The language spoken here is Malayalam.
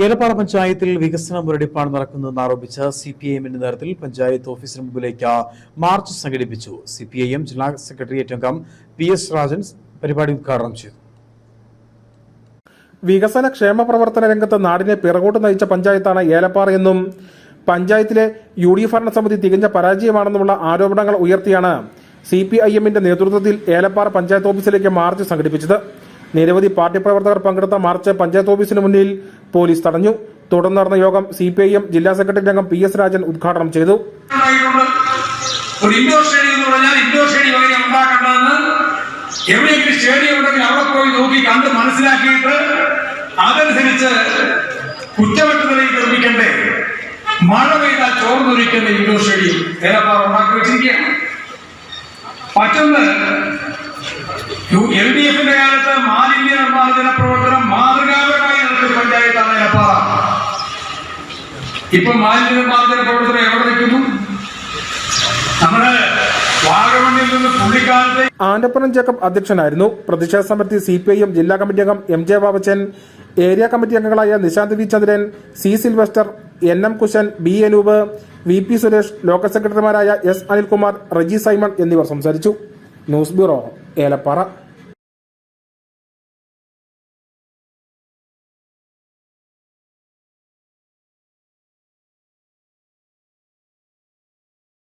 ഏലപ്പാറ പഞ്ചായത്തിൽ വികസന മുരടിപ്പാണ് നടക്കുന്നതെന്ന് ആരോപിച്ച് സിപിഐഎമ്മിന്റെ നേതൃത്വത്തിൽ പഞ്ചായത്ത് ഓഫീസിന് മുമ്പിലേക്ക് മാർച്ച് സംഘടിപ്പിച്ചു. സിപിഐഎം ജില്ലാ സെക്രട്ടേറിയറ്റ് അംഗം PS രാജൻ പരിപാടി ഉദ്ഘാടനം ചെയ്തു. വികസന ക്ഷേമ പ്രവർത്തന രംഗത്ത് നാടിനെ പിറകോട്ട് നയിച്ച പഞ്ചായത്താണ് ഏലപ്പാറയെന്നും പഞ്ചായത്തിലെ UDF ഭരണസമിതി തികഞ്ഞ പരാജയമാണെന്നുമുള്ള ആരോപണങ്ങൾ ഉയർത്തിയാണ് സിപിഐഎമ്മിന്റെ നേതൃത്വത്തിൽ ഏലപ്പാറ പഞ്ചായത്ത് ഓഫീസിലേക്ക് മാർച്ച് സംഘടിപ്പിച്ചത്. നിരവധി പാർട്ടി പ്രവർത്തകർ പങ്കെടുത്ത മാർച്ച് പഞ്ചായത്ത് ഓഫീസിന് മുന്നിൽ പോലീസ് തടഞ്ഞു. തുടർന്ന് നടന്ന യോഗം സിപിഐഎം ജില്ലാ സെക്രട്ടറി അംഗം PS രാജൻ ഉദ്ഘാടനം ചെയ്തു. എവിടെയെങ്കിലും സ്റ്റേഡിയം ഉണ്ടെങ്കിൽ അവിടെ പോയി നോക്കി കണ്ട് മനസ്സിലാക്കിയിട്ട് അതനുസരിച്ച് കുറ്റമറ്റ നിലയിൽ നിർമ്മിക്കണ്ടേ. മഴ പെയ്താൽ ചോർന്നൊലിക്കുന്ന ഇൻഡോർ സ്റ്റേഡിയം ഏലപ്പാറ ഉണ്ടാക്കി വെച്ചിരിക്കുകയാണ്. മറ്റൊന്ന് LDFന്റെ കാലത്ത് മാലിന്യ നിർമ്മാർജ്ജന പ്രവർത്തനം മാതൃകാപരമായി നടത്തിയ പഞ്ചായത്താണ് ഏലപ്പാറ. ഇപ്പൊ മാലിന്യ നിർമ്മാർജ്ജന പ്രവർത്തനം എവിടെ നിൽക്കുന്നു? നമ്മുടെ വാഗമണ്ണിൽ നിന്ന് പുള്ളിക്കാലത്തെ ആൻഡപ്പനം ജേക്കബ് അധ്യക്ഷനായിരുന്നു. പ്രതിഷേധ സമരത്തിൽ സിപിഐഎം ജില്ലാ കമ്മിറ്റി അംഗം MJ ബാബച്ചൻ, ഏരിയ കമ്മിറ്റി അംഗങ്ങളായ നിശാന്ത് V ചന്ദ്രൻ, C Sylvester, NM Kushan, B Anoop, VP Suresh, local സെക്രട്ടറിമാരായ S അനിൽകുമാർ, റജി സൈമൺ എന്നിവർ സംസാരിച്ചു. News bureau, Elappara.